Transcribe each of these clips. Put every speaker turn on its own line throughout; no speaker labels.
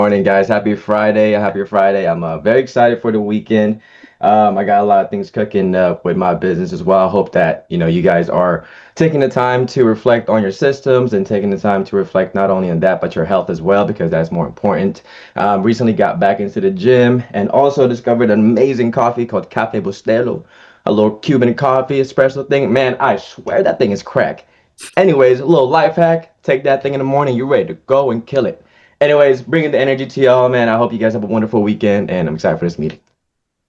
Morning, guys. Happy Friday. Happy Friday. I'm very excited for the weekend. I got a lot of things cooking up with my business as well. I hope that, you guys are taking the time to reflect on your systems and taking the time to reflect not only on that, but your health as well, because that's more important. Recently got back into the gym and also discovered an amazing coffee called Cafe Bustelo, a little Cuban coffee espresso thing. Man, I swear that thing is crack. Anyways, a little life hack. Take that thing in the morning. You're ready to go and kill it. Anyways, bringing the energy to y'all, man. I hope you guys have a wonderful weekend, and I'm excited for this meeting.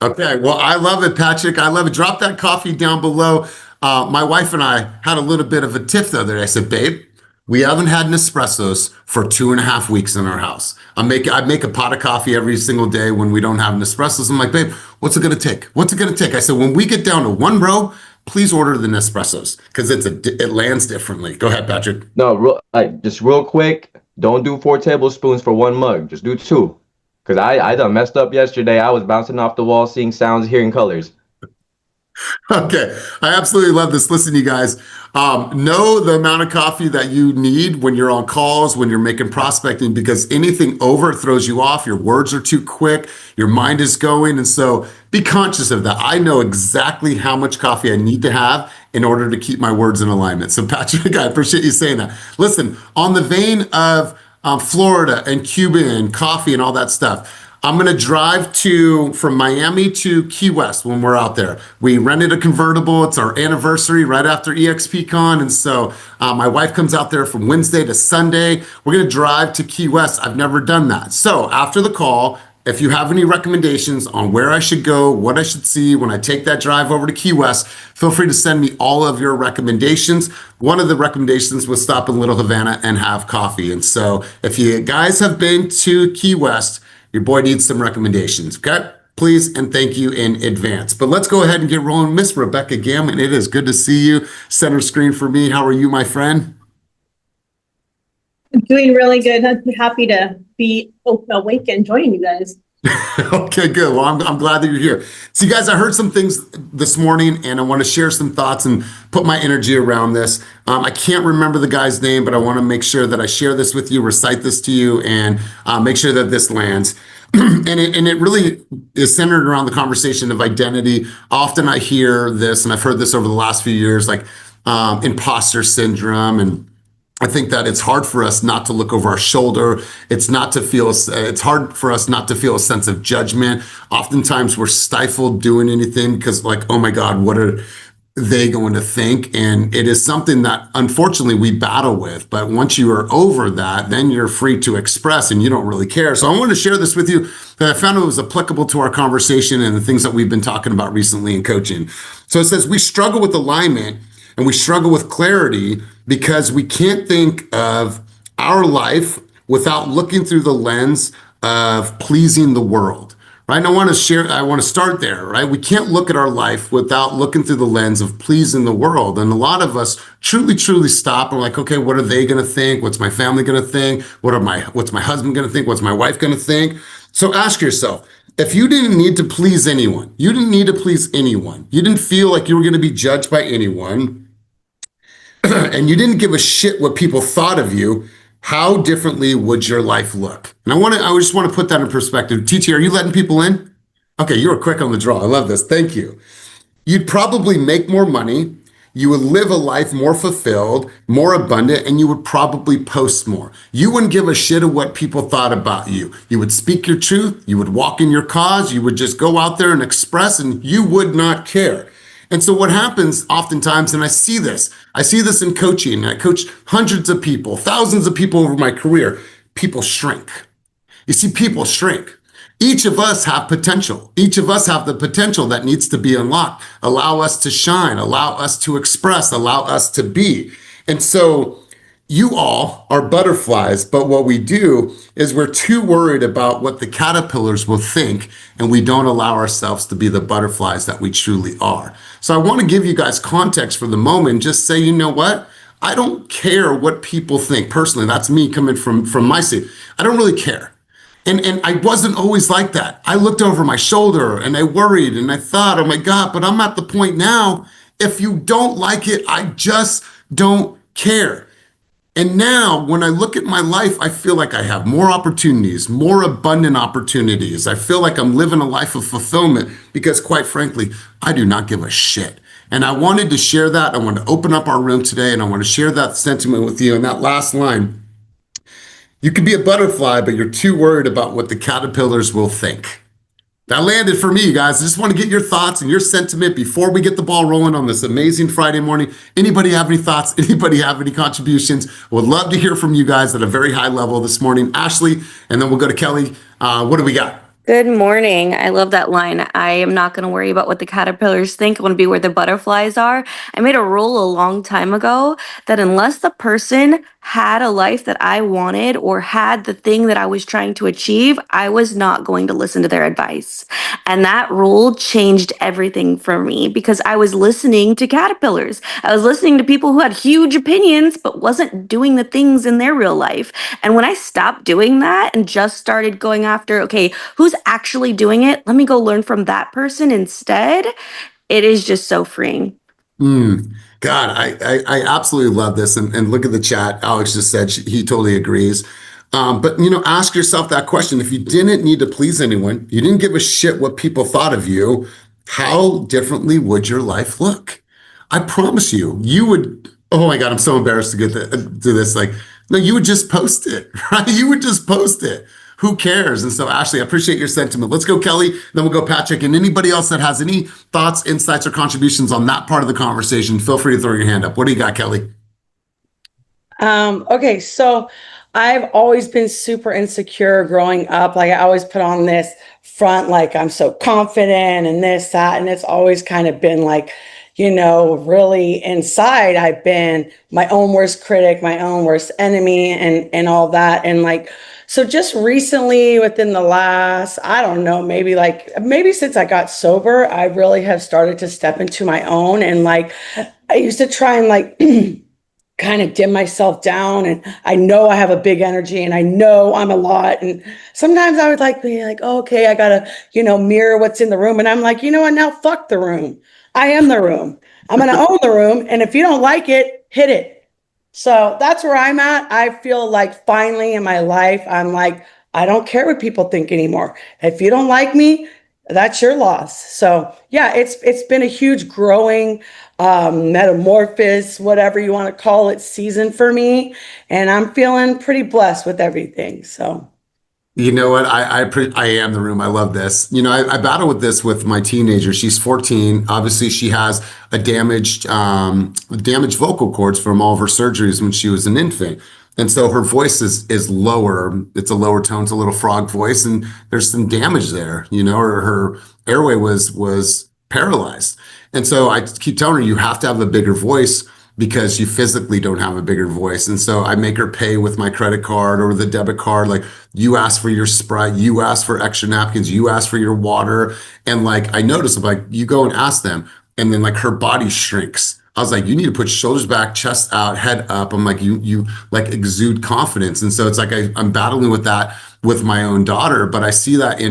Okay, well, I love it, Patrick. I love it. Drop that coffee down below. My wife and I had a little bit of a tiff the other day. I said, babe, we haven't had an espressos for 2.5 weeks in our house. I make a pot of coffee every single day when we don't have an espressos. I'm like, babe, what's it gonna take? What's it gonna take? I said, when we get down to one row, please order the Nespressos because it lands differently. Go ahead, Patrick.
No, just real quick. Don't do 4 tablespoons for one mug. Just do two. Cause I done messed up yesterday. I was bouncing off the wall, seeing sounds, hearing colors.
Okay, I absolutely love this. Listen, you guys, know the amount of coffee that you need when you're on calls, when you're making prospecting, because anything over throws you off. Your words are too quick, your mind is going. And so be conscious of that. I know exactly how much coffee I need to have in order to keep my words in alignment. So, Patrick, I appreciate you saying that. Listen, on the vein of Florida and Cuba and coffee and all that stuff, I'm going to drive from Miami to Key West when we're out there. We rented a convertible. It's our anniversary right after EXPCon. And so my wife comes out there from Wednesday to Sunday. We're going to drive to Key West. I've never done that. So after the call, if you have any recommendations on where I should go, what I should see when I take that drive over to Key West, feel free to send me all of your recommendations. One of the recommendations was stop in Little Havana and have coffee. And so if you guys have been to Key West, your boy needs some recommendations, okay? Please and thank you in advance. But let's go ahead and get rolling. Miss Rebecca Gammon, it is good to see you. Center screen for me. How are you, my friend?
I'm doing really good. I'm happy to be awake and joining you guys.
Okay, good. Well, I'm glad that you're here. So, you guys, I heard some things this morning, and I want to share some thoughts and put my energy around this. I can't remember the guy's name, but I want to make sure that I share this with you, recite this to you, and make sure that this lands. And it really is centered around the conversation of identity. Often I hear this, and I've heard this over the last few years, like imposter syndrome, and I think that it's hard for us not to look over our shoulder. It's hard for us not to feel a sense of judgment. Oftentimes we're stifled doing anything because, like, oh my God, what are they going to think? And it is something that unfortunately we battle with. But once you are over that, then you're free to express and you don't really care. So I wanted to share this with you because I found it was applicable to our conversation and the things that we've been talking about recently in coaching. So it says we struggle with alignment and we struggle with clarity because we can't think of our life without looking through the lens of pleasing the world, right? And I want to start there, right? We can't look at our life without looking through the lens of pleasing the world. And a lot of us truly, truly stop and we're like, okay, what are they going to think? What's my family going to think? What's my husband going to think? What's my wife going to think? So ask yourself, if you didn't need to please anyone, you didn't need to please anyone, you didn't feel like you were going to be judged by anyone, and you didn't give a shit what people thought of you, how differently would your life look? And I just want to put that in perspective. TT, are you letting people in? Okay, you were quick on the draw. I love this. Thank you. You'd probably make more money. You would live a life more fulfilled, more abundant, and you would probably post more. You wouldn't give a shit of what people thought about you. You would speak your truth. You would walk in your cause. You would just go out there and express, and you would not care. And so what happens oftentimes, and I see this in coaching, I coach hundreds of people, thousands of people over my career, people shrink. You see, people shrink. Each of us have potential. Each of us have the potential that needs to be unlocked. Allow us to shine, allow us to express, allow us to be. And so you all are butterflies, but what we do is we're too worried about what the caterpillars will think, and we don't allow ourselves to be the butterflies that we truly are. So I want to give you guys context for the moment. Just say, you know what? I don't care what people think. Personally, that's me coming from my seat. I don't really care. And I wasn't always like that. I looked over my shoulder and I worried and I thought, oh my God, but I'm at the point now, if you don't like it, I just don't care. And now when I look at my life, I feel like I have more opportunities, more abundant opportunities. I feel like I'm living a life of fulfillment because, quite frankly, I do not give a shit. And I wanted to share that. I want to open up our room today and I want to share that sentiment with you. And that last line, you could be a butterfly, but you're too worried about what the caterpillars will think. That landed for me, you guys. I just want to get your thoughts and your sentiment before we get the ball rolling on this amazing Friday morning. Anybody have any thoughts? Anybody have any contributions? Would love to hear from you guys at a very high level this morning. Ashley, and then we'll go to Kelly. What do we got?
Good morning. I love that line. I am not going to worry about what the caterpillars think. I want to be where the butterflies are. I made a rule a long time ago that unless the person had a life that I wanted or had the thing that I was trying to achieve, I was not going to listen to their advice. And that rule changed everything for me because I was listening to caterpillars. I was listening to people who had huge opinions but wasn't doing the things in their real life. And when I stopped doing that and just started going after, okay, who's actually doing it? Let me go learn from that person instead. It is just so freeing.
God, I absolutely love this. And look at the chat. Alex just said he totally agrees. But, ask yourself that question. If you didn't need to please anyone, you didn't give a shit what people thought of you, how differently would your life look? I promise you would. Oh my God, I'm so embarrassed to get to this. Like, no, you would just post it, right? You would just post it. Who cares? And so, Ashley, I appreciate your sentiment. Let's go, Kelly. Then we'll go, Patrick. And anybody else that has any thoughts, insights, or contributions on that part of the conversation, feel free to throw your hand up. What do you got, Kelly?
Okay, so I've always been super insecure growing up. Like I always put on this front, like I'm so confident and this, that, and it's always kind of been like, really inside, I've been my own worst critic, my own worst enemy, and all that. And like, so just recently within the last, I don't know, maybe since I got sober, I really have started to step into my own. And like, I used to try and like, kind of dim myself down, and I know I have a big energy and I know I'm a lot, and sometimes I would be like, oh, okay, I gotta mirror what's in the room, and I'm like, what, now fuck the room. I am the room. I'm gonna own the room, and if you don't like it, hit it. So that's where I'm at. I feel like finally in my life I'm like, I don't care what people think anymore. If you don't like me, that's your loss. So yeah, it's been a huge growing metamorphosis, whatever you want to call it, season for me, and I'm feeling pretty blessed with everything. So
You know what? I am the room. I love this. I battle with this with my teenager. She's 14. Obviously, she has a damaged vocal cords from all of her surgeries when she was an infant. And so her voice is lower. It's a lower tone. It's a little frog voice, and there's some damage there. Her airway was paralyzed. And so I keep telling her, you have to have a bigger voice because you physically don't have a bigger voice. And so I make her pay with my credit card or the debit card. Like, you ask for your Sprite, you ask for extra napkins, you ask for your water. And like, I notice, you go and ask them, and then like her body shrinks. I was like, you need to put shoulders back, chest out, head up. I'm like, you like exude confidence. And so it's like, I'm battling with that with my own daughter, but I see that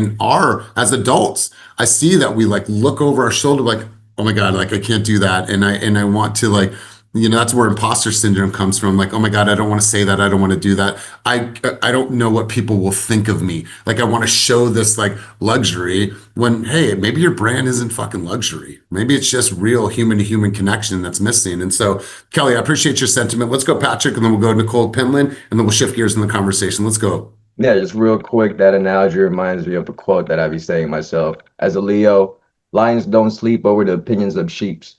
as adults, I see that we like look over our shoulder, like, oh my God, like I can't do that. And I want to like, that's where imposter syndrome comes from. Like, oh my God, I don't want to say that. I don't want to do that. I don't know what people will think of me. Like, I want to show this like luxury when, hey, maybe your brand isn't fucking luxury. Maybe it's just real human to human connection that's missing. And so, Kelly, I appreciate your sentiment. Let's go, Patrick, and then we'll go to Nicole Penland, and then we'll shift gears in the conversation. Let's go.
Yeah, just real quick, that analogy reminds me of a quote that I be saying myself. As a Leo, lions don't sleep over the opinions of sheeps.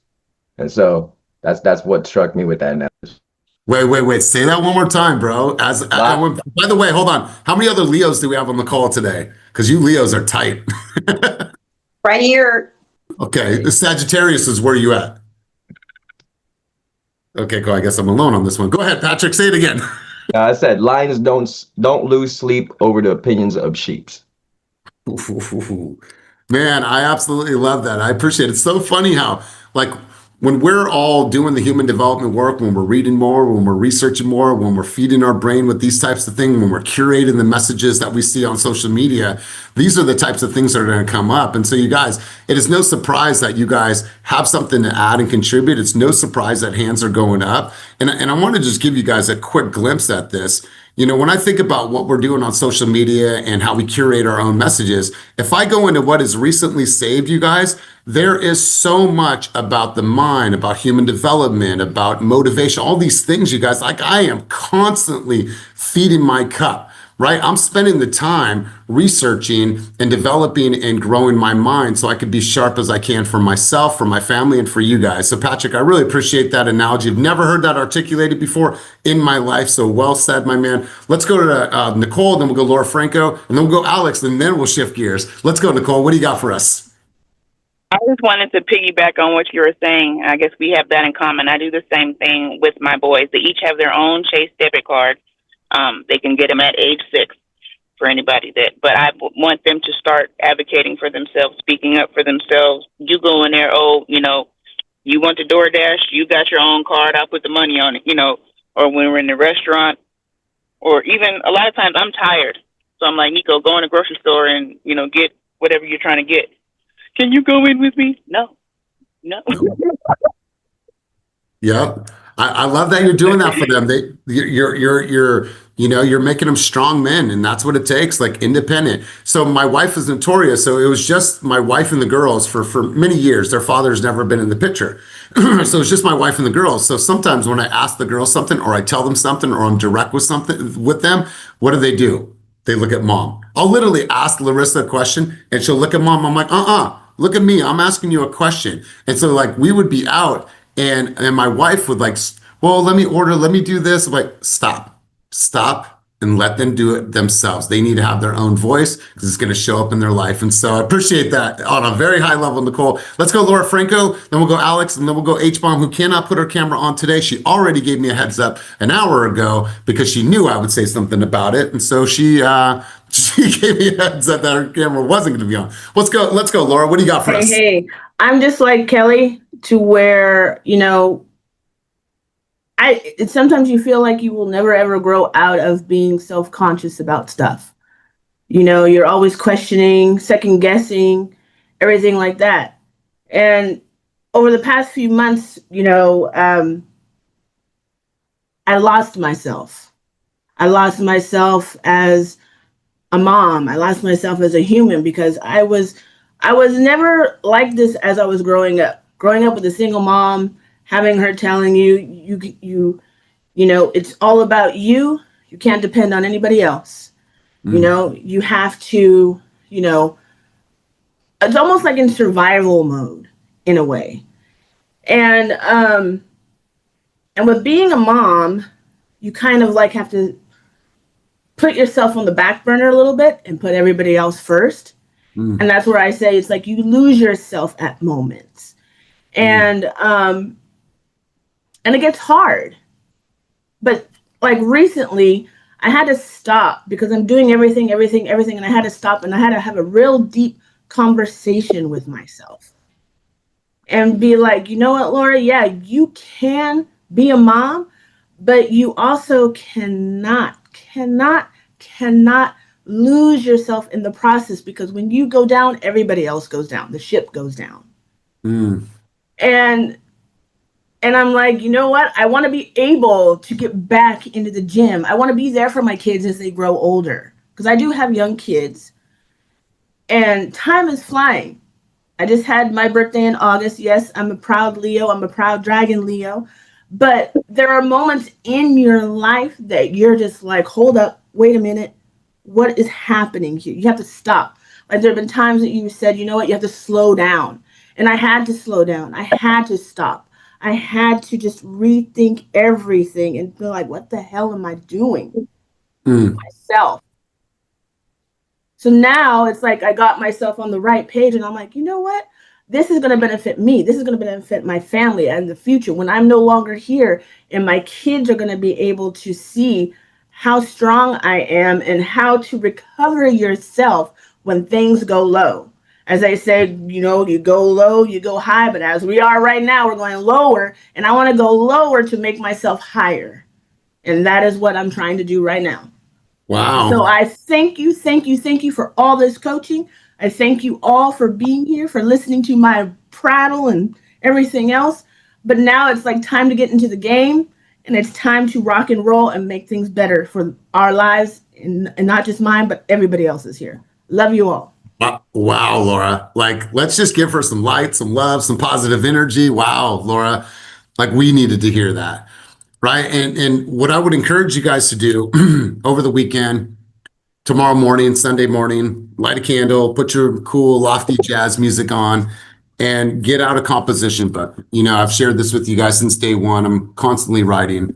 And so that's what struck me with that analogy.
Wait. Say that one more time, bro. By the way, hold on. How many other Leos do we have on the call today? Because you Leos are tight.
Right here.
Okay, the Sagittarius is where you at? Okay, cool. I guess I'm alone on this one. Go ahead, Patrick. Say it again.
I said lions don't lose sleep over the opinions of sheeps.
Man, I absolutely love that. I appreciate it. It's so funny how, like, when we're all doing the human development work, when we're reading more, when we're researching more, when we're feeding our brain with these types of things, when we're curating the messages that we see on social media, these are the types of things that are going to come up. And so, you guys, it is no surprise that you guys have something to add and contribute. It's no surprise that hands are going up. And I want to just give you guys a quick glimpse at this. You know, when I think about what we're doing on social media and how we curate our own messages, if I go into what is recently saved, you guys, there is so much about the mind, about human development, about motivation, all these things, you guys. Like, I am constantly feeding my cup, right? I'm spending the time researching and developing and growing my mind so I could be sharp as I can for myself, for my family, and for you guys. So, Patrick, I really appreciate that analogy. I've never heard that articulated before in my life. So well said, my man. Let's go to Nicole, then we'll go Laura Franco, and then we'll go Alex, and then we'll shift gears. Let's go, Nicole. What do you got for us?
I just wanted to piggyback on what you were saying. I guess we have that in common. I do the same thing with my boys. They each have their own Chase debit card. They can get them at age 6 for anybody but I want them to start advocating for themselves, speaking up for themselves. You go in there, you want the DoorDash, you got your own card, I'll put the money on it, or when we're in the restaurant, or even a lot of times I'm tired. So I'm like, Nico, go in the grocery store and, get whatever you're trying to get. Can you go in with me? No.
Yep. I love that you're doing that for them. You're making them strong men, and that's what it takes, like independent. So my wife is notorious. So it was just my wife and the girls for many years. Their father's never been in the picture. So it's just my wife and the girls. So sometimes when I ask the girls something, or I tell them something, or I'm direct with something with them, what do? They look at mom. I'll literally ask Larissa a question and she'll look at mom. I'm like, look at me. I'm asking you a question. And so, like, we would be out and my wife would like, well, let me do this. I'm like, stop and let them do it themselves. They need to have their own voice because it's going to show up in their life. And so I appreciate that on a very high level, Nicole. Let's go Laura Franco, then we'll go Alex, and then we'll go H-Bomb, who cannot put her camera on today. She already gave me a heads up an hour ago because she knew I would say something about it. And so she gave me a heads up that her camera wasn't going to be on. Let's go, Laura. What do you got for us?
Hey, I'm just like Kelly, to where, sometimes you feel like you will never ever grow out of being self-conscious about stuff. You're always questioning, second guessing, everything like that. And over the past few months, I lost myself. I lost myself as a mom. I lost myself as a human because I was never like this as I was growing up. Growing up with a single mom, having her telling you, it's all about you. You can't depend on anybody else. You have to, it's almost like in survival mode in a way. And with being a mom, you kind of like have to put yourself on the back burner a little bit and put everybody else first. And that's where I say it's like you lose yourself at moments. And it gets hard. But like recently, I had to stop because I'm doing everything. And I had to stop and I had to have a real deep conversation with myself and be like, you know what, Laura? Yeah, you can be a mom, but you also cannot lose yourself in the process, because when you go down, everybody else goes down. The ship goes down. And I'm like, you know what? I want to be able to get back into the gym. I want to be there for my kids as they grow older, because I do have young kids and time is flying. I just had my birthday in August. Yes, I'm a proud Leo. I'm a proud dragon Leo. But there are moments in your life that you're just like, hold up, wait a minute. What is happening here? You have to stop. Like, there have been times that you said, you know what? You have to slow down. And I had to slow down. I had to stop. I had to just rethink everything and feel like, what the hell am I doing? Myself. So now it's like I got myself on the right page and I'm like, you know what? This is going to benefit me. This is going to benefit my family in the future when I'm no longer here, and my kids are going to be able to see how strong I am and how to recover yourself when things go low. As they said, you know, you go low, you go high, but as we are right now, we're going lower, and I want to go lower to make myself higher. And that is what I'm trying to do right now.
Wow.
So I thank you, thank you, thank you for all this coaching. I thank you all for being here, for listening to my prattle and everything else. But now it's like time to get into the game, and it's time to rock and roll and make things better for our lives, and not just mine, but everybody else's here. Love you all.
Wow, Laura. Like, let's just give her some light, some love, some positive energy. Wow, Laura. Like, we needed to hear that. Right. And what I would encourage you guys to do over the weekend, tomorrow morning, Sunday morning, light a candle, put your cool, lofty jazz music on, and get out a composition book. You know, I've shared this with you guys since day one. I'm constantly writing.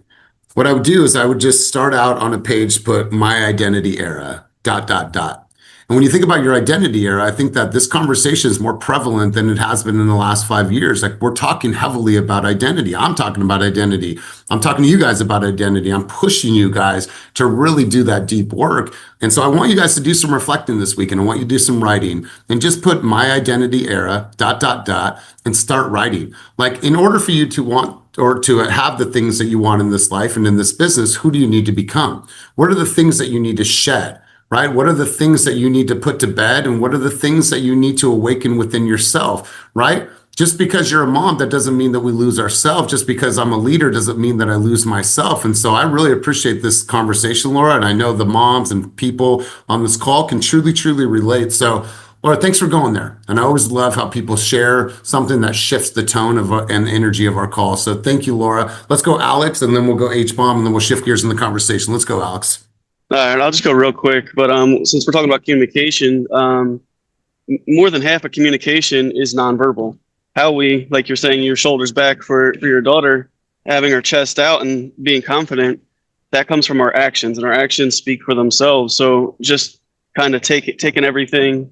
What I would do is I would just start out on a page, put my identity era, dot, dot, dot. And when you think about your identity era, I think that this conversation is more prevalent than it has been in the last 5 years. Like, we're talking heavily about identity. I'm talking about identity. I'm talking to you guys about identity. I'm pushing you guys to really do that deep work. And so I want you guys to do some reflecting this week, and I want you to do some writing, and just put my identity era, dot, dot, dot, and start writing. Like, in order for you to want or to have the things that you want in this life and in this business, who do you need to become? What are the things that you need to shed? Right? What are the things that you need to put to bed, and what are the things that you need to awaken within yourself? Right? Just because you're a mom, that doesn't mean that we lose ourselves. Just because I'm a leader doesn't mean that I lose myself. And so I really appreciate this conversation, Laura. And I know the moms and people on this call can truly, truly relate. So Laura, thanks for going there. And I always love how people share something that shifts the tone of and energy of our call. So thank you, Laura. Let's go, Alex, and then we'll go H-bomb, and then we'll shift gears in the conversation. Let's go, Alex.
All right, I'll just go real quick. But since we're talking about communication, more than half of communication is nonverbal. How we, like you're saying, your shoulders back for your daughter, having her chest out and being confident, that comes from our actions, and our actions speak for themselves. So just kind of taking everything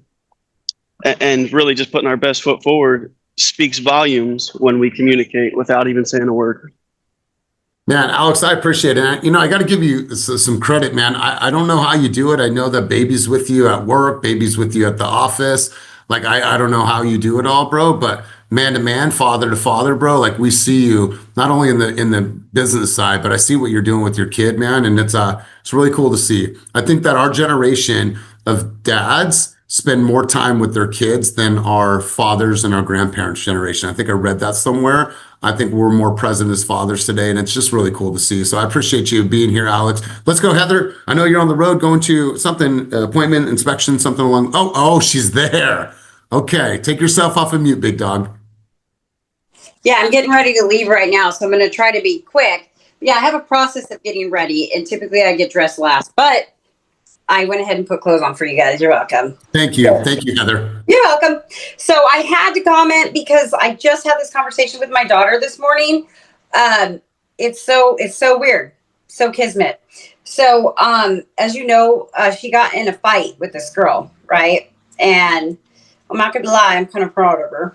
and really just putting our best foot forward speaks volumes when we communicate without even saying a word.
Man, Alex, I appreciate it. You know, I got to give you some credit, man. I don't know how you do it. I know that baby's with you at work, baby's with you at the office. Like, I don't know how you do it all, bro, but man to man, father to father, bro, like, we see you not only in the business side, but I see what you're doing with your kid, man. And it's really cool to see. I think that our generation of dads spend more time with their kids than our fathers and our grandparents' generation. I think I read that somewhere. I think we're more present as fathers today, and it's just really cool to see. So I appreciate you being here, Alex. Let's go, Heather. I know you're on the road going to something, appointment, inspection, something along. Oh, she's there. Okay, take yourself off of mute, big dog.
Yeah, I'm getting ready to leave right now, so I'm going to try to be quick. Yeah, I have a process of getting ready, and typically I get dressed last, but I went ahead and put clothes on for you guys. You're welcome.
Thank you. Thank you, Heather.
You're welcome. So I had to comment because I just had this conversation with my daughter this morning. It's so weird. So kismet. So, as you know, she got in a fight with this girl, right? And I'm not going to lie, I'm kind of proud of her.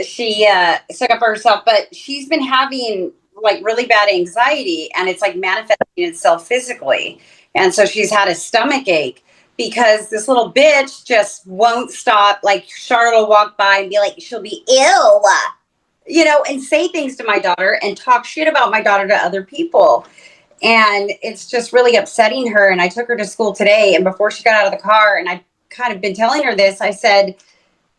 She stuck up for herself, but she's been having like really bad anxiety, and it's like manifesting itself physically. And so she's had a stomach ache because this little bitch just won't stop. Like, Charlotte will walk by and be like, she'll be ill, you know, and say things to my daughter and talk shit about my daughter to other people. And it's just really upsetting her. And I took her to school today, and before she got out of the car, and I kind of been telling her this, I said,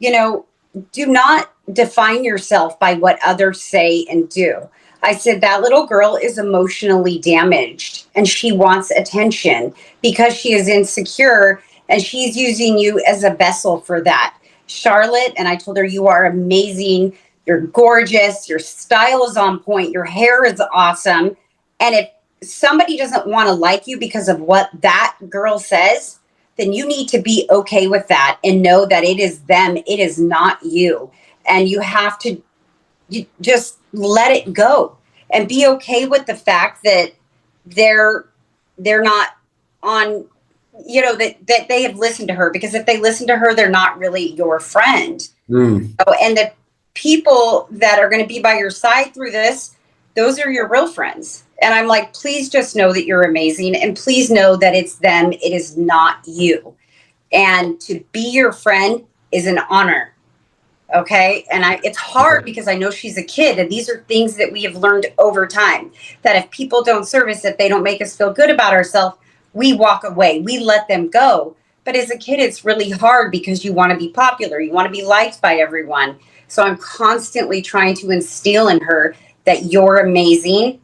you know, do not define yourself by what others say and do. I said, that little girl is emotionally damaged, and she wants attention because she is insecure, and she's using you as a vessel for that. Charlotte, and I told her, you are amazing. You're gorgeous. Your style is on point. Your hair is awesome. And if somebody doesn't want to like you because of what that girl says, then you need to be okay with that and know that it is them. It is not you. And you have to just let it go and be okay with the fact that they're not on, you know, that they have listened to her, because if they listen to her, they're not really your friend. And the people that are going to be by your side through this, those are your real friends. And I'm like, please just know that you're amazing, and please know that it's them. It is not you. And to be your friend is an honor. Okay. And it's hard because I know she's a kid, and these are things that we have learned over time, that if people don't service, if they don't make us feel good about ourselves, we walk away, we let them go. But as a kid, it's really hard because you want to be popular, you want to be liked by everyone. So I'm constantly trying to instill in her that you're amazing.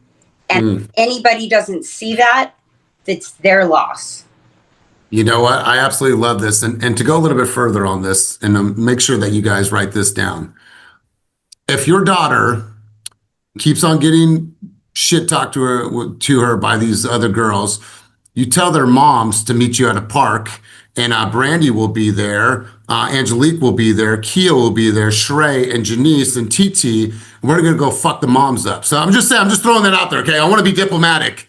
And if anybody doesn't see that, it's their loss.
You know what? I absolutely love this. And to go a little bit further on this, and make sure that you guys write this down. If your daughter keeps on getting shit talked to her by these other girls, you tell their moms to meet you at a park, and Brandy will be there, Angelique will be there, Kia will be there, Sheree and Janice and Titi. We're going to go fuck the moms up. So I'm just saying, I'm just throwing that out there, okay? I want to be diplomatic.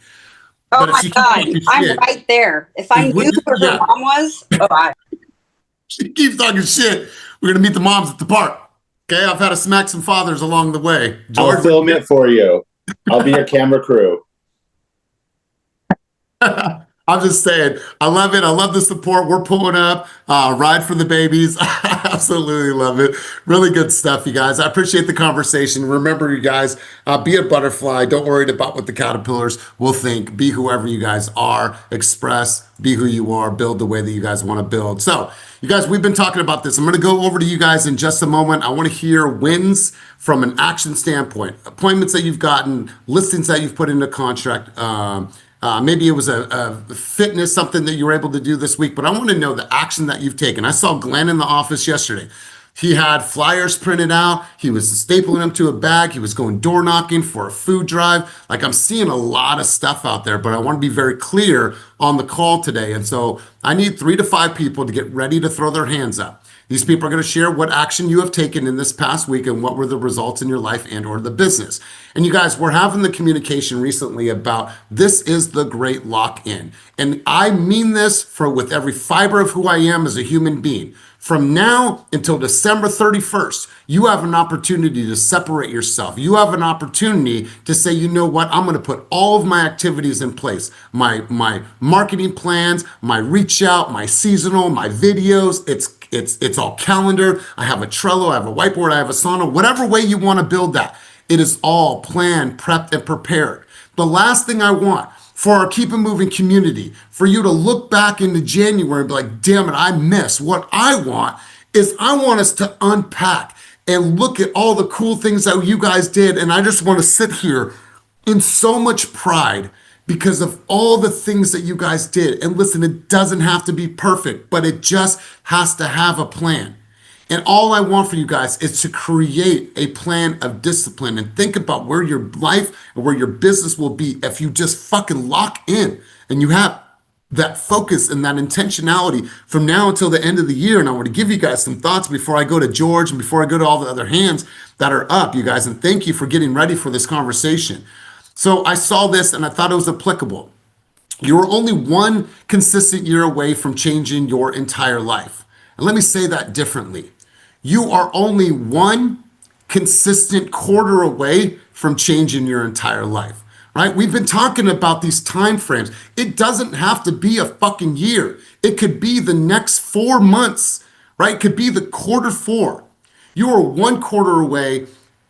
Oh my God, I'm right there. If I knew who her mom was,
she keeps talking shit. We're going to meet the moms at the park. Okay, I've had to smack some fathers along the way.
George, I'll film it for you. I'll be your camera crew.
I'm just saying, I love it. I love the support. We're pulling up. Ride for the babies. I absolutely love it. Really good stuff, you guys. I appreciate the conversation. Remember, you guys, be a butterfly. Don't worry about what the caterpillars will think. Be whoever you guys are. Express. Be who you are. Build the way that you guys want to build. So, you guys, we've been talking about this. I'm going to go over to you guys in just a moment. I want to hear wins from an action standpoint. Appointments that you've gotten, listings that you've put into contract. Maybe it was a fitness, something that you were able to do this week, but I want to know the action that you've taken. I saw Glenn in the office yesterday. He had flyers printed out. He was stapling them to a bag. He was going door knocking for a food drive. Like, I'm seeing a lot of stuff out there, but I want to be very clear on the call today. And so I need 3 to 5 people to get ready to throw their hands up. These people are going to share what action you have taken in this past week and what were the results in your life and or the business. And you guys, we're having the communication recently about this is the great lock-in. And I mean this with every fiber of who I am as a human being. From now until December 31st, you have an opportunity to separate yourself. You have an opportunity to say, you know what, I'm going to put all of my activities in place. My marketing plans, my reach out, my seasonal, my videos, it's all calendar. I have a Trello, I have a whiteboard, I have a Asana, whatever way you want to build that. It is all planned, prepped, and prepared. The last thing I want for our Keep It Moving community, for you to look back into January and be like, damn it, I missed. What I want us to unpack and look at all the cool things that you guys did. And I just want to sit here in so much pride because of all the things that you guys did. And listen, it doesn't have to be perfect, but it just has to have a plan. And all I want for you guys is to create a plan of discipline and think about where your life and where your business will be if you just fucking lock in and you have that focus and that intentionality from now until the end of the year. And I want to give you guys some thoughts before I go to George and before I go to all the other hands that are up, you guys. And thank you for getting ready for this conversation. So I saw this and I thought it was applicable. You are only one consistent year away from changing your entire life. And let me say that differently. You are only one consistent quarter away from changing your entire life, right? We've been talking about these time frames. It doesn't have to be a fucking year. It could be the next 4 months, right? It could be the quarter 4. You are 1 quarter away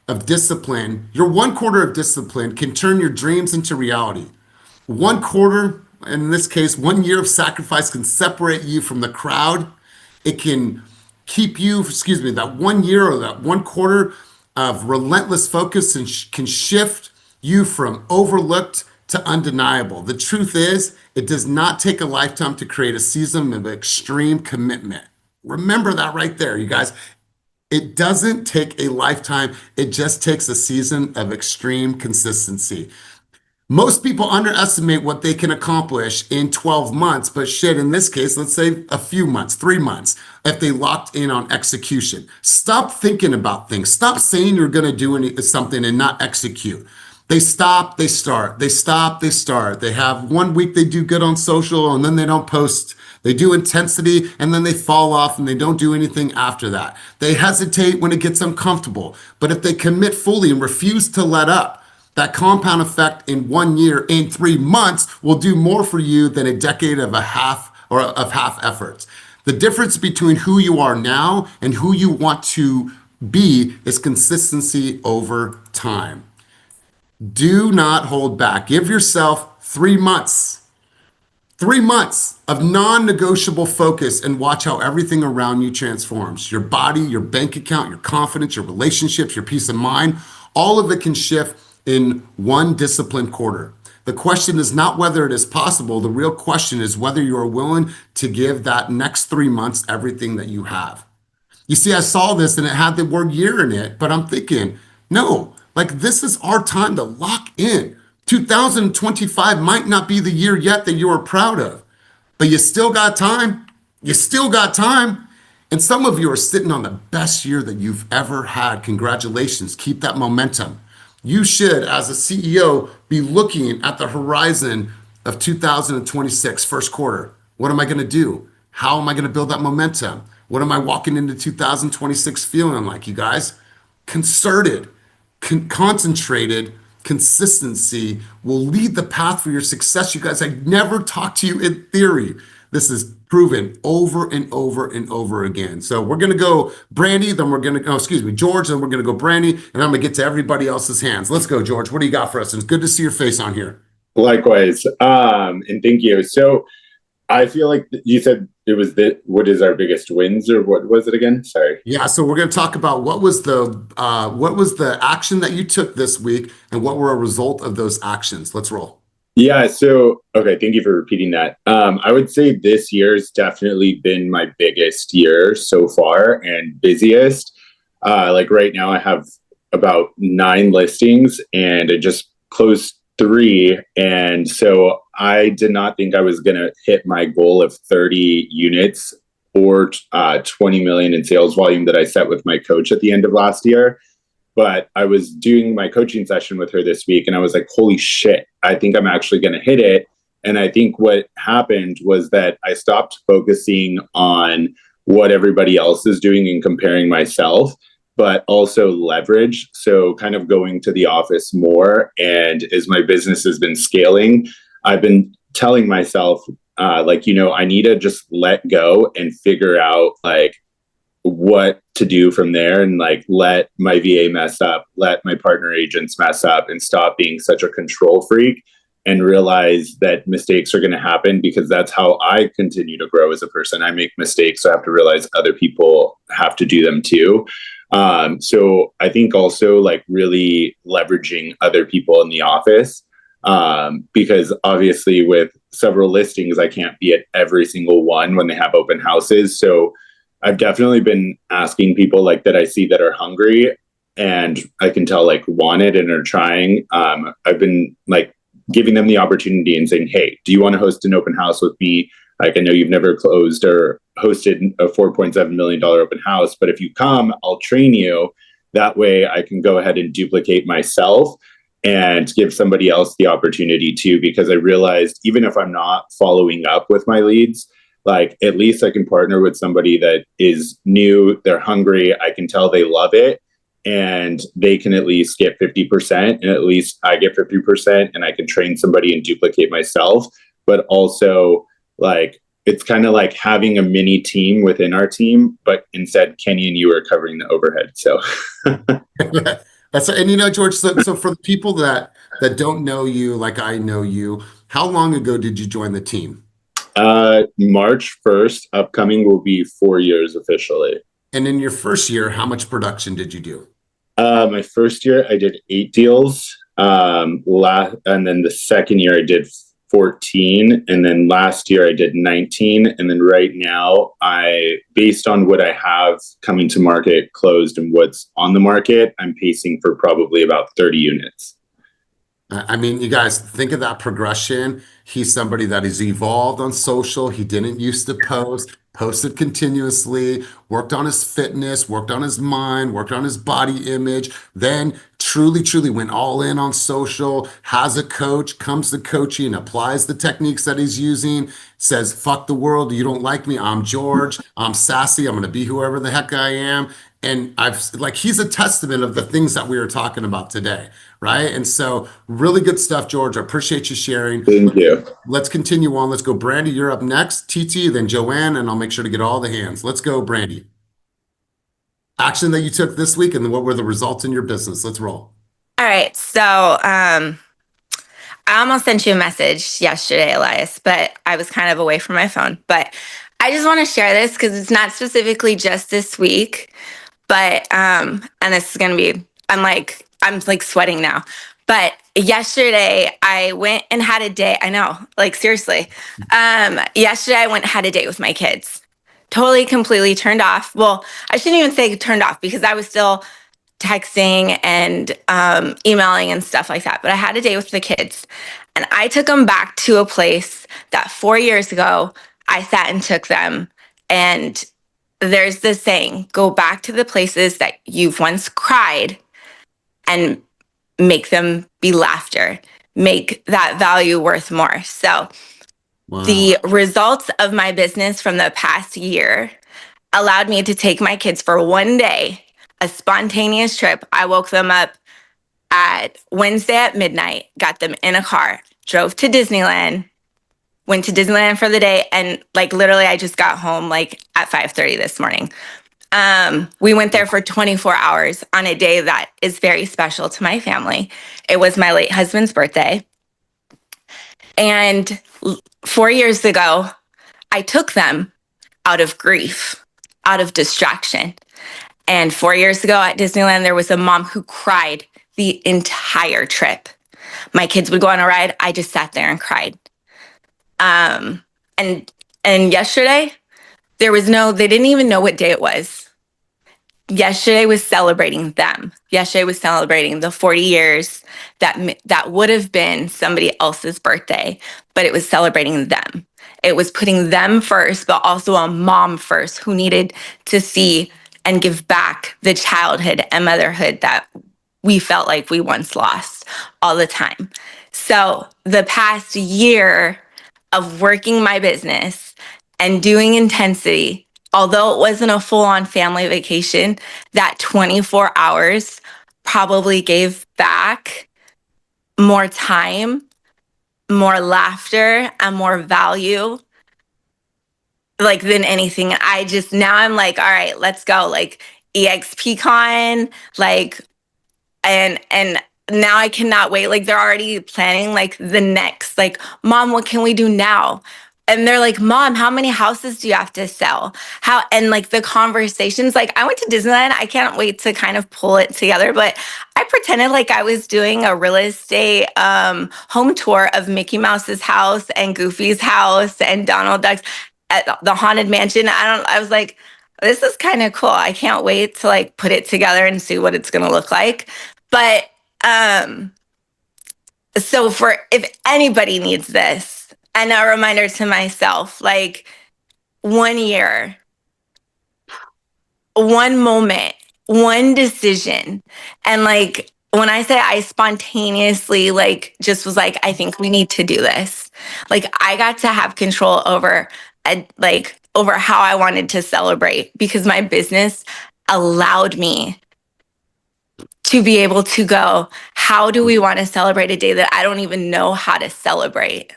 of discipline. Your 1 quarter of discipline can turn your dreams into reality. 1 quarter, in this case, 1 year of sacrifice can separate you from the crowd. It can keep you, that 1 year or that 1 quarter of relentless focus and can shift you from overlooked to undeniable. The truth is, it does not take a lifetime to create a season of extreme commitment. Remember that right there, you guys. It doesn't take a lifetime. It just takes a season of extreme consistency. Most people underestimate what they can accomplish in 12 months, but shit, in this case, let's say a few months, 3 months, if they locked in on execution. Stop thinking about things. Stop saying you're going to do something and not execute. They stop, they start. They stop, they start. They have 1 week they do good on social and then they don't post. They do intensity and then they fall off and they don't do anything after that. They hesitate when it gets uncomfortable. But if they commit fully and refuse to let up, that compound effect in 1 year, in 3 months, will do more for you than a decade of half efforts. The difference between who you are now and who you want to be is consistency over time. Do not hold back. Give yourself 3 months. 3 months of non-negotiable focus and watch how everything around you transforms. Your body, your bank account, your confidence, your relationships, your peace of mind, all of it can shift in one disciplined quarter. The question is not whether it is possible. The real question is whether you are willing to give that next 3 months everything that you have. You see, I saw this and it had the word year in it, but I'm thinking, no, like this is our time to lock in. 2025 might not be the year yet that you are proud of, but you still got time. You still got time. And some of you are sitting on the best year that you've ever had. Congratulations. Keep that momentum. You should, as a CEO, be looking at the horizon of 2026, first quarter. What am I going to do? How am I going to build that momentum? What am I walking into 2026 feeling like, you guys? Concerted, concentrated consistency will lead the path for your success. You guys, I never talk to you in theory. This is proven over and over and over again. So we're going to go Brandy, then we're going to go, George, then we're going to go Brandy, and I'm going to get to everybody else's hands. Let's go, George. What do you got for us? It's good to see your face on here.
Likewise. And thank you. So I feel like you said it was what is our biggest wins, or what was it again? Sorry.
Yeah. So we're going to talk about what was the action that you took this week and what were a result of those actions. Let's roll.
Yeah. So, okay. Thank you for repeating that. I would say this year's definitely been my biggest year so far and busiest. Like right now I have about 9 listings and I just closed 3. And so I did not think I was going to hit my goal of 30 units or 20 million in sales volume that I set with my coach at the end of last year. But I was doing my coaching session with her this week and I was like, holy shit, I think I'm actually going to hit it. And I think what happened was that I stopped focusing on what everybody else is doing and comparing myself, but also leverage. So kind of going to the office more. And as my business has been scaling, I've been telling myself, I need to just let go and figure out like what to do from there, and like let my VA mess up, let my partner agents mess up, and stop being such a control freak and realize that mistakes are going to happen, because that's how I continue to grow as a person. I make mistakes, so I have to realize other people have to do them too. So I think also like really leveraging other people in the office, because obviously with several listings, I can't be at every single one when they have open houses. So I've definitely been asking people like that I see that are hungry and I can tell like want it and are trying. I've been like giving them the opportunity and saying, hey, do you want to host an open house with me? Like, I know you've never closed or hosted a $4.7 million open house, but if you come, I'll train you. That way I can go ahead and duplicate myself and give somebody else the opportunity too, because I realized even if I'm not following up with my leads, like at least I can partner with somebody that is new, they're hungry, I can tell they love it, and they can at least get 50%, and at least I get 50%, and I can train somebody and duplicate myself. But also like, it's kind of like having a mini team within our team, but instead Kenny and you are covering the overhead. So
And George, so for the people that don't know you like I know you, how long ago did you join the team?
March 1st, upcoming, will be 4 years officially.
And in your first year, how much production did you do?
My first year, I did 8 deals. And then the second year, I did 14. And then last year, I did 19. And then right now, based on what I have coming to market, closed, and what's on the market, I'm pacing for probably about 30 units.
I mean, you guys think of that progression. He's somebody that has evolved on social. He didn't used to posted continuously, worked on his fitness, worked on his mind, worked on his body image, then truly went all in on social, has a coach, comes to coaching, applies the techniques that he's using, says, fuck the world, you don't like me, I'm George, I'm sassy, I'm gonna be whoever the heck I am. And he's a testament of the things that we were talking about today, right? And so really good stuff, George. I appreciate you sharing.
Thank you.
Let's continue on. Let's go, Brandy, you're up next, TT, then Joanne, and I'll make sure to get all the hands. Let's go, Brandy. Action that you took this week, and then what were the results in your business? Let's roll.
All right. So I almost sent you a message yesterday, Elias, but I was kind of away from my phone. But I just want to share this because it's not specifically just this week, but and this is gonna be I'm like sweating now. But yesterday I went and had a day. I know, like seriously. Yesterday I went and had a date with my kids. Totally, completely turned off. Well, I shouldn't even say turned off because I was still texting and emailing and stuff like that. But I had a day with the kids and I took them back to a place that 4 years ago I sat and took them. And there's this saying, go back to the places that you've once cried and make them be laughter, make that value worth more. So
Wow.
the results of my business from the past year allowed me to take my kids for one day, a spontaneous trip. I woke them up at Wednesday at midnight, got them in a car, drove to Disneyland, went to Disneyland for the day, and like literally I just got home like at 5:30 this morning. We went there for 24 hours on a day that is very special to my family. It was my late husband's birthday. And 4 years ago, I took them out of grief, out of distraction. And 4 years ago at Disneyland, there was a mom who cried the entire trip. My kids would go on a ride. I just sat there and cried. And yesterday, they didn't even know what day it was. Yesterday was celebrating them. Yesterday was celebrating the 40 years that would have been somebody else's birthday, but it was celebrating them. It was putting them first, but also a mom first who needed to see and give back the childhood and motherhood that we felt like we once lost all the time. So the past year of working my business and doing intensity, although it wasn't a full-on family vacation, that 24 hours probably gave back more time, more laughter, and more value like than anything. Now I'm like, all right, let's go. Like EXPCon, like, and now I cannot wait. Like they're already planning like the next, like, Mom, what can we do now? And they're like, Mom, how many houses do you have to sell? And like the conversations, like I went to Disneyland. I can't wait to kind of pull it together, but I pretended like I was doing a real estate home tour of Mickey Mouse's house and Goofy's house and Donald Duck's at the Haunted Mansion. I was like, this is kind of cool. I can't wait to like put it together and see what it's going to look like. But so if anybody needs this, and a reminder to myself, like 1 year, one moment, one decision. And like when I say I spontaneously like just was like, I think we need to do this. Like I got to have control over how I wanted to celebrate because my business allowed me to be able to go, how do we want to celebrate a day that I don't even know how to celebrate?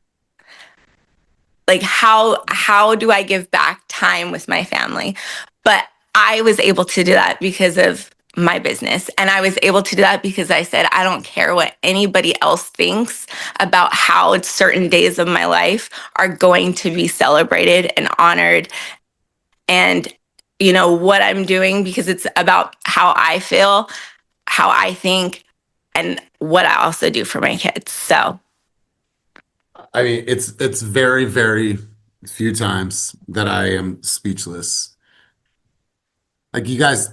Like how do I give back time with my family? But I was able to do that because of my business. And I was able to do that because I said, I don't care what anybody else thinks about how certain days of my life are going to be celebrated and honored. And you know what I'm doing because it's about how I feel, how I think, and what I also do for my kids. So
I mean, it's very, very few times that I am speechless. Like you guys,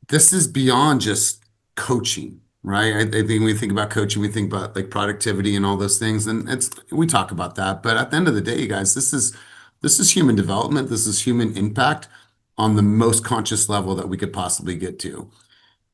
this is beyond just coaching, right? I think when we think about coaching, we think about like productivity and all those things, and we talk about that. But at the end of the day, you guys, this is human development. This is human impact on the most conscious level that we could possibly get to.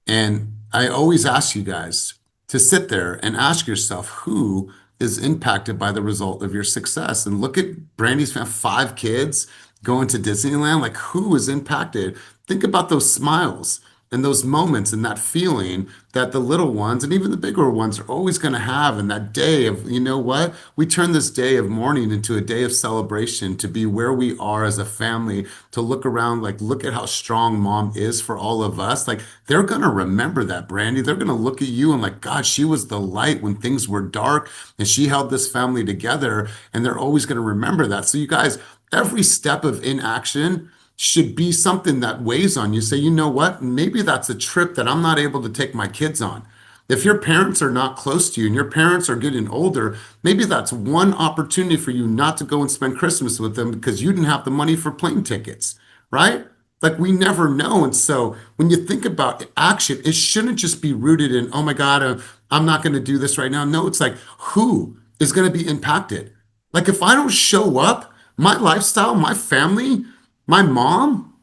And I always ask you guys to sit there and ask yourself who is impacted by the result of your success. And look at Brandy's 5 kids going to Disneyland. Like, who is impacted? Think about those smiles and those moments and that feeling that the little ones and even the bigger ones are always going to have. And that day of, you know what? We turn this day of mourning into a day of celebration, to be where we are as a family, to look around, like, look at how strong mom is for all of us. Like, they're going to remember that, Brandy. They're going to look at you and like, God, she was the light when things were dark and she held this family together. And they're always going to remember that. So you guys, every step of inaction should be something that weighs on you. Say, you know what? Maybe that's a trip that I'm not able to take my kids on. If your parents are not close to you and your parents are getting older, maybe that's one opportunity for you not to go and spend Christmas with them because you didn't have the money for plane tickets, right? Like, we never know. And so when you think about action, it shouldn't just be rooted in, oh my God, I'm not going to do this right now. No, it's like, who is going to be impacted? Like, if I don't show up, my lifestyle, my family, my mom,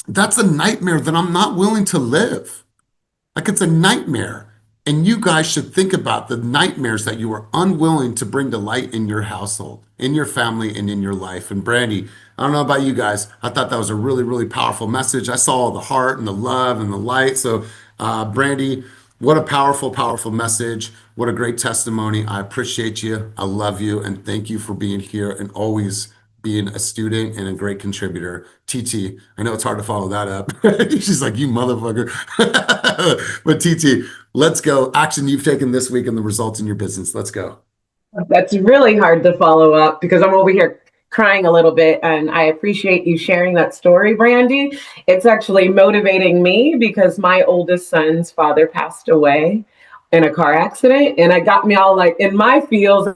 that's a nightmare that I'm not willing to live. Like, it's a nightmare. And you guys should think about the nightmares that you are unwilling to bring to light in your household, in your family, and in your life. And Brandy, I don't know about you guys. I thought that was a really, really powerful message. I saw the heart and the love and the light. So, Brandy, what a powerful, powerful message. What a great testimony. I appreciate you. I love you. And thank you for being here and always being a student and a great contributor. TT, I know it's hard to follow that up. She's like, you motherfucker. But TT, let's go. Action you've taken this week and the results in your business. Let's go.
That's really hard to follow up because I'm over here crying a little bit, and I appreciate you sharing that story, Brandy. It's actually motivating me because my oldest son's father passed away in a car accident, and it got me all like in my feels.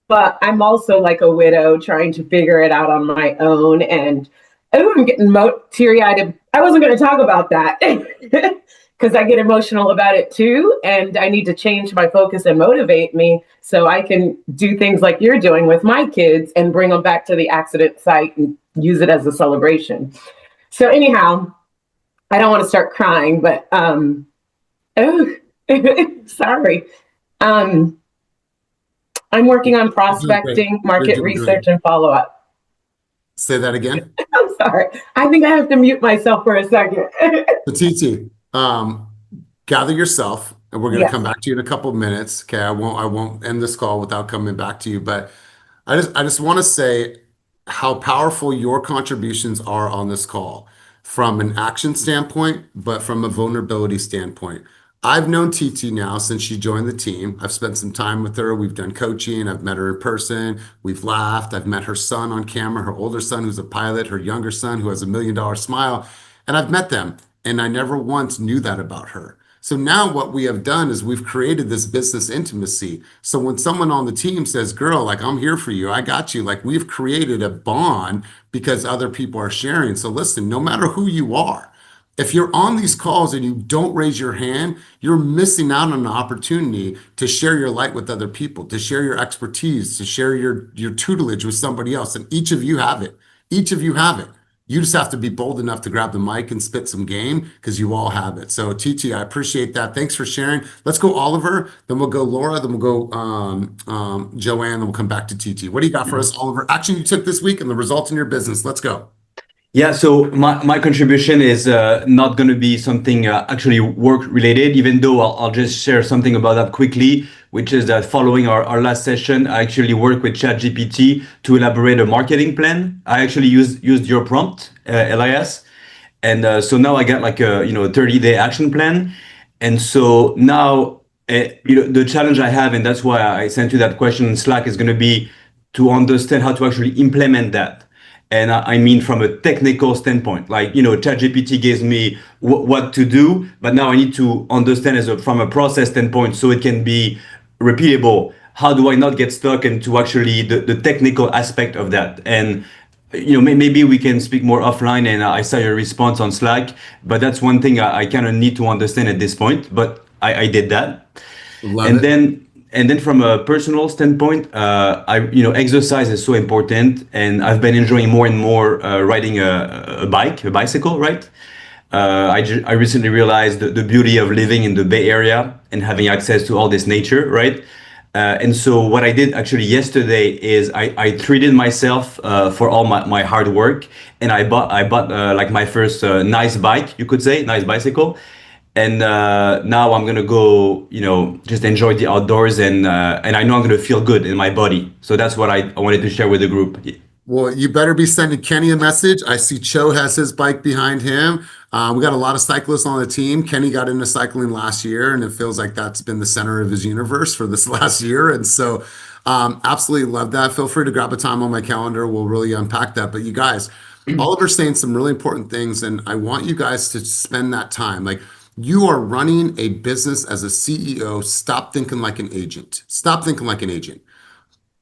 But I'm also like a widow trying to figure it out on my own. And oh, I'm getting teary-eyed. I wasn't going to talk about that because I get emotional about it too. And I need to change my focus and motivate me so I can do things like you're doing with my kids and bring them back to the accident site and use it as a celebration. So anyhow, I don't want to start crying, but sorry. I'm working on prospecting, market research, and follow-up.
Say that again.
I'm sorry. I think I have to mute myself for a second.
So TT, gather yourself, and we're going to come back to you in a couple of minutes. Okay, I won't end this call without coming back to you, but I just want to say how powerful your contributions are on this call from an action standpoint, but from a vulnerability standpoint. I've known TT now since she joined the team. I've spent some time with her. We've done coaching. I've met her in person. We've laughed. I've met her son on camera, her older son who's a pilot, her younger son who has $1 million smile. And I've met them, and I never once knew that about her. So now what we have done is we've created this business intimacy. So when someone on the team says, girl, like, I'm here for you, I got you, like, we've created a bond because other people are sharing. So listen, no matter who you are, if you're on these calls and you don't raise your hand, you're missing out on an opportunity to share your light with other people, to share your expertise, to share your tutelage with somebody else. And each of you have it. Each of you have it. You just have to be bold enough to grab the mic and spit some game because you all have it. So TT, I appreciate that. Thanks for sharing. Let's go Oliver, then we'll go Laura, then we'll go Joanne, then we'll come back to TT. What do you got for us, Oliver? Action you took this week and the results in your business. Let's go.
Yeah, so my contribution is not going to be something actually work related, even though I'll just share something about that quickly, which is that following our last session, I actually worked with ChatGPT to elaborate a marketing plan. I actually used your prompt, Elias. And so now I got like a 30-day action plan. And so now the challenge I have, and that's why I sent you that question in Slack, is going to be to understand how to actually implement that. And I mean, from a technical standpoint, like, ChatGPT gives me what to do, but now I need to understand from a process standpoint so it can be repeatable. How do I not get stuck into actually the technical aspect of that? And, maybe we can speak more offline, and I saw your response on Slack, but that's one thing I kind of need to understand at this point, but I did that. And then from a personal standpoint, exercise is so important, and I've been enjoying more and more riding a bicycle, right? I recently realized the beauty of living in the Bay Area and having access to all this nature, right? And so what I did actually yesterday is I treated myself for all my hard work, and I bought like my first nice bike, you could say, nice bicycle. And now I'm gonna go, just enjoy the outdoors, and I know I'm gonna feel good in my body. So that's what I wanted to share with the group.
Well, you better be sending Kenny a message. I see Cho has his bike behind him. We got a lot of cyclists on the team. Kenny got into cycling last year, and it feels like that's been the center of his universe for this last year. And so, absolutely love that. Feel free to grab a time on my calendar. We'll really unpack that. But you guys, Oliver's saying some really important things, and I want you guys to spend that time. Like, you are running a business as a CEO. Stop thinking like an agent. Stop thinking like an agent.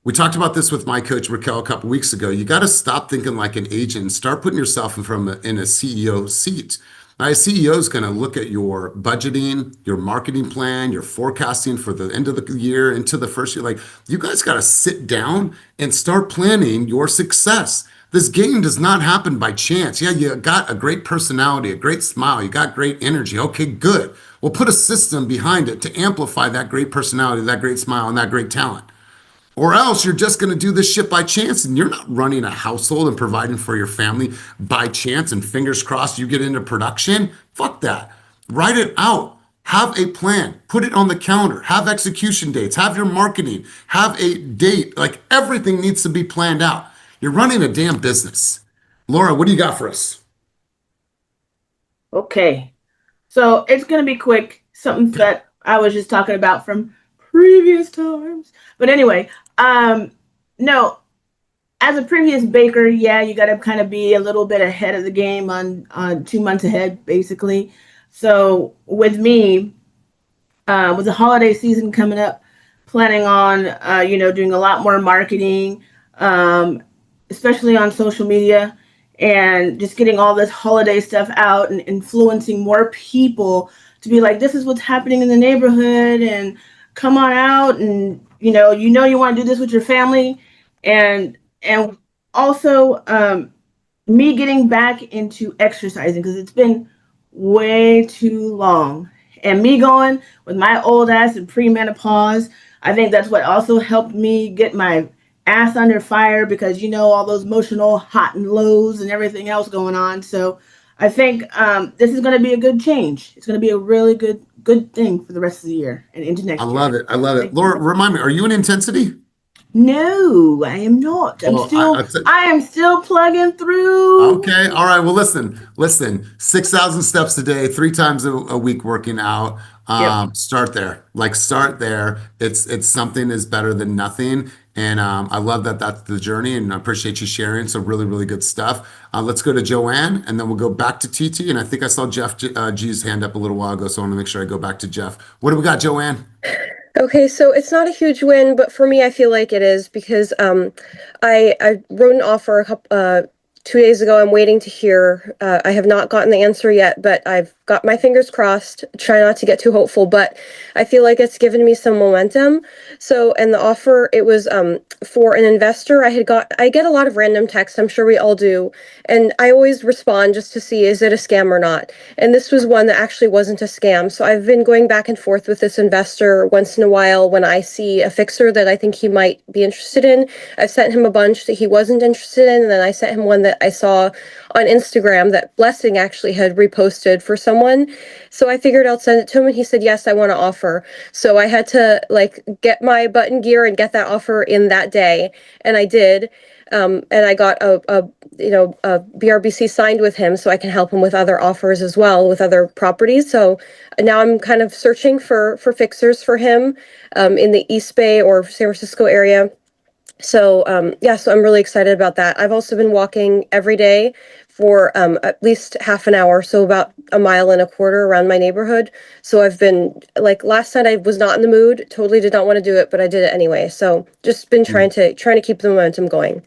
We talked about this with my coach Raquel a couple weeks ago. You got to stop thinking like an agent and start putting yourself in a CEO seat. Now, a CEO is going to look at your budgeting, your marketing plan, your forecasting for the end of the year into the first year. Like, you guys got to sit down and start planning your success. This game does not happen by chance. Yeah, you got a great personality, a great smile, you got great energy. Okay, good. We'll put a system behind it to amplify that great personality, that great smile, and that great talent. Or else you're just going to do this shit by chance, and you're not running a household and providing for your family by chance and fingers crossed you get into production. Fuck that. Write it out. Have a plan. Put it on the calendar. Have execution dates. Have your marketing. Have a date. Like, everything needs to be planned out. You're running a damn business. Laura, what do you got for us?
Okay. So it's going to be quick. Something that I was just talking about from previous times. But anyway, no, as a previous baker, yeah, you got to kind of be a little bit ahead of the game on 2 months ahead, basically. So with me, with the holiday season coming up, planning on, doing a lot more marketing, especially on social media, and just getting all this holiday stuff out and influencing more people to be like, this is what's happening in the neighborhood, and come on out, and you want to do this with your family, and also me getting back into exercising, because it's been way too long, and me going with my old ass in premenopause. I think that's what also helped me get my ass under fire, because all those emotional hot and lows and everything else going on. So I think this is going to be a good change. It's going to be a really good thing for the rest of the year and into next year.
I love it. I love it. Laura, remind me, are you in intensity?
No, I am not. I am still plugging through.
Okay. All right. Well, listen, 6,000 steps a day, 3 times a week working out. Start there. Start there. It's something is better than nothing. And I love that that's the journey, and I appreciate you sharing. So really, really good stuff. Let's go to Joanne, and then we'll go back to TT. And I think I saw Jeff G's hand up a little while ago, so I want to make sure I go back to Jeff. What do we got, Joanne?
Okay, so it's not a huge win, but for me, I feel like it is, because I wrote an offer 2 days ago. I'm waiting to hear. I have not gotten the answer yet, but I've got my fingers crossed. Try not to get too hopeful, but I feel like it's given me some momentum. So, and the offer, it was for an investor. I get a lot of random texts. I'm sure we all do, and I always respond just to see, is it a scam or not? And this was one that actually wasn't a scam. So I've been going back and forth with this investor once in a while when I see a fixer that I think he might be interested in. I've sent him a bunch that he wasn't interested in, and then I sent him one that I saw on Instagram that Blessing actually had reposted for someone. So I figured I'll send it to him, and he said, yes, I want to offer. So I had to get my button gear and get that offer in that day. And I did. And I got a BRBC signed with him, so I can help him with other offers as well, with other properties. So now I'm kind of searching for fixers for him in the East Bay or San Francisco area. So so I'm really excited about that. I've also been walking every day for at least half an hour, so about 1.25 miles around my neighborhood. So I've been, last night I was not in the mood, totally did not want to do it, but I did it anyway. So just been trying to keep the momentum going.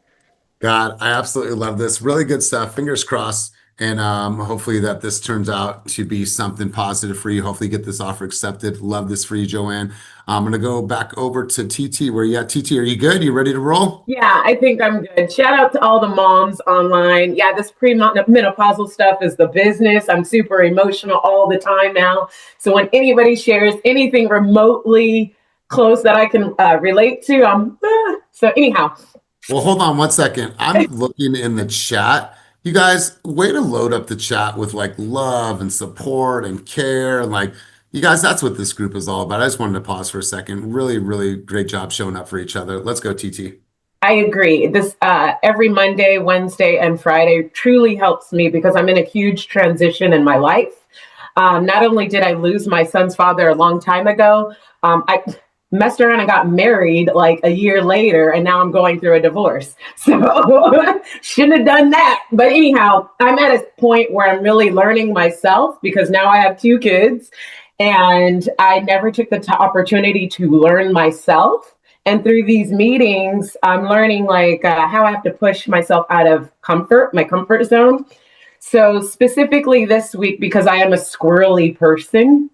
God, I absolutely love this. Really good stuff. Fingers crossed. And hopefully that this turns out to be something positive for you. Hopefully you get this offer accepted. Love this for you, Joanne. I'm going to go back over to TT. Where you at, TT? Are you good? You ready to roll?
Yeah, I think I'm good. Shout out to all the moms online. Yeah, this premenopausal stuff is the business. I'm super emotional all the time now. So when anybody shares anything remotely close that I can relate to, so anyhow.
Well, hold on one second. I'm looking in the chat. You guys, way to load up the chat with like love and support and care. And like, you guys, that's what this group is all about. I just wanted to pause for a second. Really, really great job showing up for each other. Let's go, TT.
I agree. This every Monday, Wednesday, and Friday truly helps me because I'm in a huge transition in my life. Not only did I lose my son's father a long time ago, I messed around and got married like a year later, and now I'm going through a divorce. So shouldn't have done that. But anyhow, I'm at a point where I'm really learning myself because now I have 2 kids, and I never took the opportunity to learn myself. And through these meetings, I'm learning like how I have to push myself out of my comfort zone. So specifically this week, because I am a squirrely person,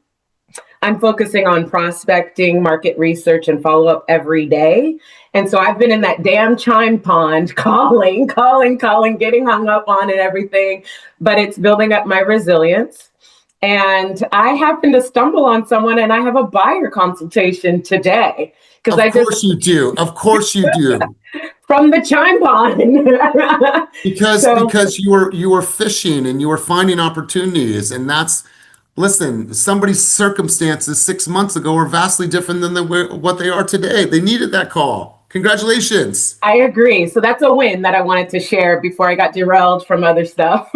I'm focusing on prospecting, market research, and follow up every day. And so I've been in that damn chime pond calling, getting hung up on and everything, but it's building up my resilience. And I happened to stumble on someone, and I have a buyer consultation today.
Of course you do. Of course you do.
From the chime pond.
Because you were fishing and you were finding opportunities, and listen, somebody's circumstances 6 months ago were vastly different than what they are today. They needed that call. Congratulations.
I agree. So that's a win that I wanted to share before I got derailed from other stuff.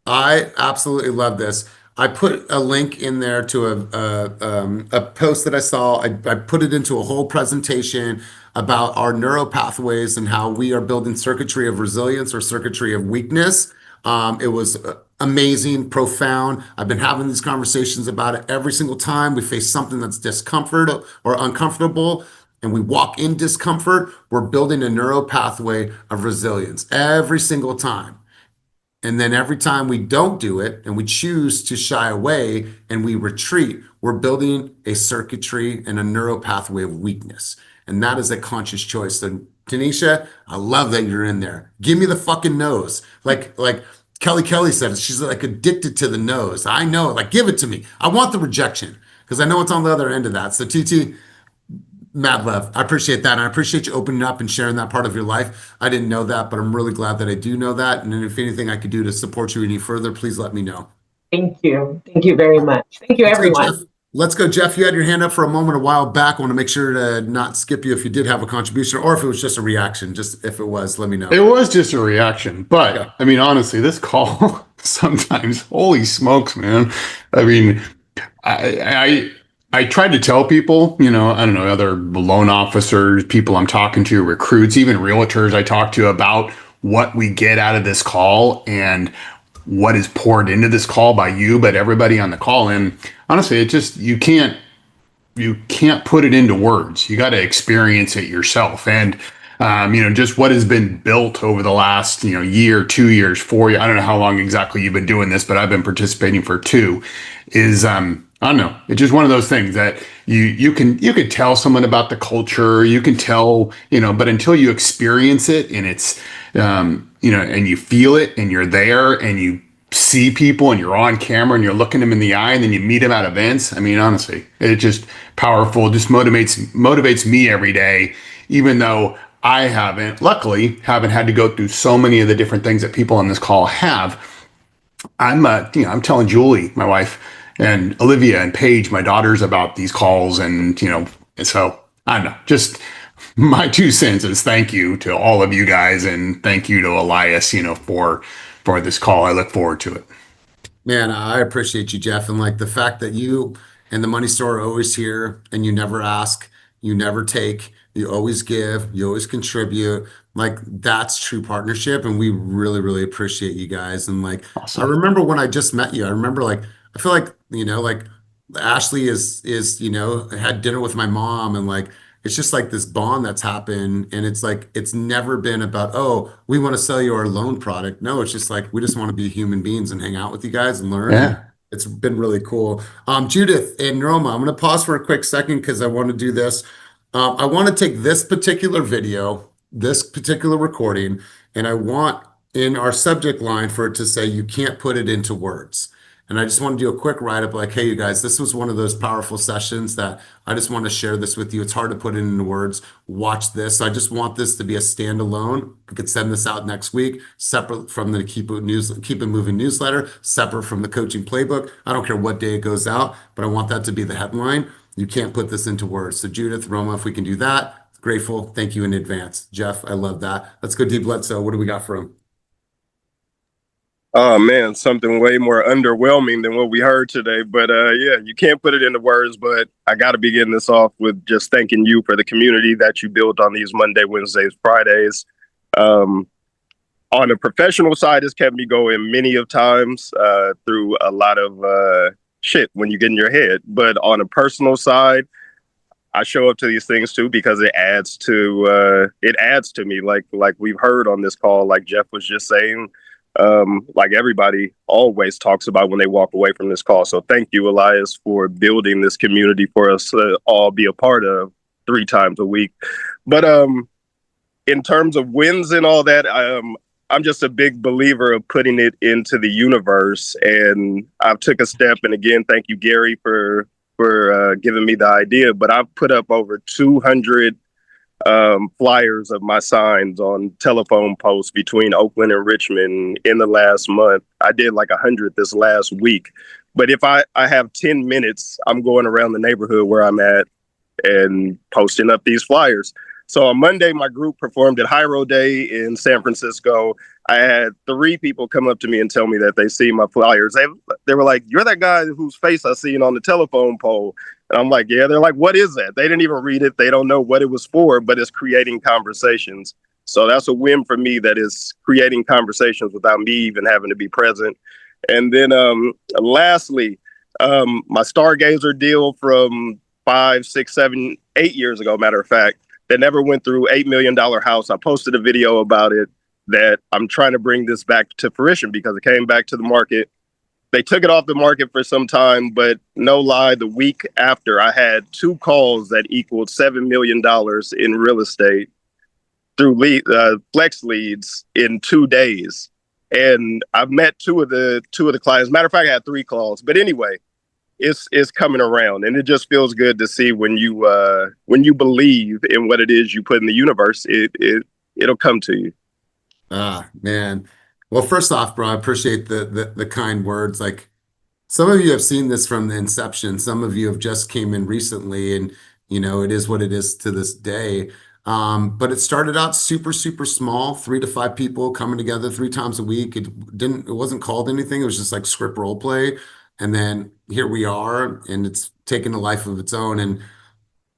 I absolutely love this. I put a link in there to a post that I saw. I put it into a whole presentation about our neural pathways and how we are building circuitry of resilience or circuitry of weakness. It was amazing, profound. I've been having these conversations about it every single time we face something that's discomfort or uncomfortable, and we walk in discomfort. We're building a neural pathway of resilience every single time. And then every time we don't do it and we choose to shy away and we retreat, we're building a circuitry and a neural pathway of weakness. And that is a conscious choice. So Tanisha, I love that you're in there. Give me the fucking nose. Like Kelly said, she's like addicted to the nose. I know, like, give it to me. I want the rejection because I know it's on the other end of that. So TT, mad love. I appreciate that. And I appreciate you opening up and sharing that part of your life. I didn't know that, but I'm really glad that I do know that. And then if anything I could do to support you any further, please let me know.
Thank you. Thank you very much. Thank you, everyone.
Let's go, Jeff. You had your hand up for a moment a while back. I want to make sure to not skip you if you did have a contribution or if it was just a reaction. Just if it was, let me know.
It was just a reaction. But yeah. I mean, honestly, this call sometimes, holy smokes, man. I mean, I tried to tell people, I don't know, other loan officers, people I'm talking to, recruits, even realtors I talk to about what we get out of this call and what is poured into this call by you, but everybody on the call. And honestly, it just, you can't put it into words. You got to experience it yourself. And, just what has been built over the last, year, 2 years, 4 years. I don't know how long exactly you've been doing this, but I've been participating for 2 is, I don't know. It's just one of those things that you could tell someone about the culture. You can tell, but until you experience it and it's, and you feel it and you're there and you see people and you're on camera and you're looking them in the eye and then you meet them at events. I mean, honestly, it's just powerful. It just motivates me every day, even though I luckily haven't had to go through so many of the different things that people on this call have. I'm telling Julie, my wife, and Olivia and Paige, my daughters, about these calls. And, so I don't know, just my 2 cents is thank you to all of you guys. And thank you to Elias, for this call. I look forward to it.
Man, I appreciate you, Jeff. And like the fact that you and the Money Store are always here and you never ask, you never take, you always give, you always contribute. Like that's true partnership. And we really, really appreciate you guys. And like, awesome. I remember when I just met you, I feel like, like Ashley is, had dinner with my mom and like, it's just like this bond that's happened. And it's like, it's never been about, oh, we want to sell you our loan product. No, it's just like, we just want to be human beings and hang out with you guys and learn. And
Yeah.
it's been really cool. Judith and Roma, I'm going to pause for a quick second because I want to do this. I want to take this particular video, this particular recording, and I want in our subject line for it to say, you can't put it into words. And I just want to do a quick write up like, hey, you guys, this was one of those powerful sessions that I just want to share this with you. It's hard to put it into words. Watch this. I just want this to be a standalone. We could send this out next week, separate from the Keep It Moving newsletter, separate from the coaching playbook. I don't care what day it goes out, but I want that to be the headline. You can't put this into words. So Judith, Roma, if we can do that, grateful. Thank you in advance. Jeff, I love that. Let's go deep Bledsoe. What do we got for him?
Oh man, something way more underwhelming than what we heard today. But yeah, you can't put it into words, but I got to begin this off with just thanking you for the community that you built on these Monday, Wednesdays, Fridays. On the professional side, it's kept me going many of times through a lot of shit when you get in your head. But on a personal side, I show up to these things too because it adds to me, like we've heard on this call, like Jeff was just saying. Like everybody always talks about when they walk away from this call. So thank you, Elias, for building this community for us to all be a part of 3 times a week. But in terms of wins and all that, I'm just a big believer of putting it into the universe. And I've took a step. And again, thank you, Gary, for giving me the idea. But I've put up over 200 flyers of my signs on telephone posts between Oakland and Richmond in the last month. I did like 100 this last week. But if I have 10 minutes, I'm going around the neighborhood where I'm at and posting up these flyers. So on Monday, my group performed at Hyro Day in San Francisco. I had 3 people come up to me and tell me that they see my flyers. They were like, "You're that guy whose face I seen on the telephone pole." And I'm like, "Yeah." They're like, "What is that?" They didn't even read it. They don't know what it was for, but it's creating conversations. So that's a win for me, that is creating conversations without me even having to be present. And then lastly, my Stargazer deal from 5, 6, 7, 8 years ago, matter of fact, that never went through, $8 million house. I posted a video about it that I'm trying to bring this back to fruition because it came back to the market. They took it off the market for some time, but no lie, the week after I had 2 calls that equaled $7 million in real estate through flex leads in 2 days. And I've met two of the clients. Matter of fact, I had 3 calls, but anyway, it's coming around, and it just feels good to see when you believe in what it is you put in the universe, it'll come to you.
Ah, man. Well, first off, bro, I appreciate the kind words. Like, some of you have seen this from the inception. Some of you have just came in recently, and it is what it is to this day. But it started out super, super small, 3 to 5 people coming together 3 times a week. It wasn't called anything. It was just like script role play. And then here we are, and it's taken a life of its own. And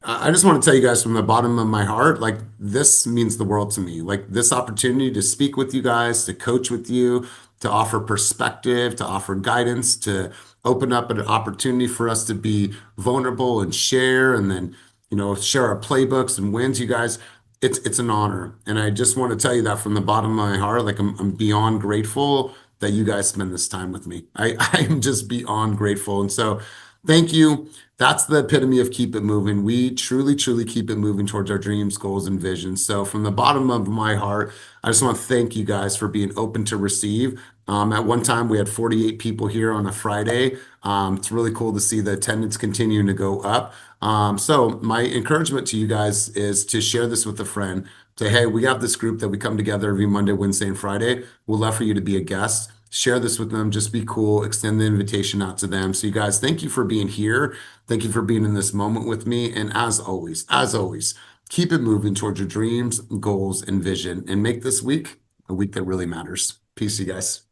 I just want to tell you guys from the bottom of my heart, like, this means the world to me. Like, this opportunity to speak with you guys, to coach with you, to offer perspective, to offer guidance, to open up an opportunity for us to be vulnerable and share, and then, share our playbooks and wins, you guys. It's an honor. And I just want to tell you that from the bottom of my heart. Like, I'm beyond grateful that you guys spend this time with me. I'm just beyond grateful. And so thank you. That's the epitome of keep it moving. We truly, truly keep it moving towards our dreams, goals, and visions. So from the bottom of my heart, I just want to thank you guys for being open to receive. At one time, we had 48 people here on a Friday. It's really cool to see the attendance continuing to go up. So my encouragement to you guys is to share this with a friend. Say, hey, we have this group that we come together every Monday, Wednesday, and Friday. We'd love for you to be a guest. Share this with them. Just be cool. Extend the invitation out to them. So you guys, thank you for being here. Thank you for being in this moment with me. And as always, keep it moving towards your dreams, goals, and vision. And make this week a week that really matters. Peace, you guys.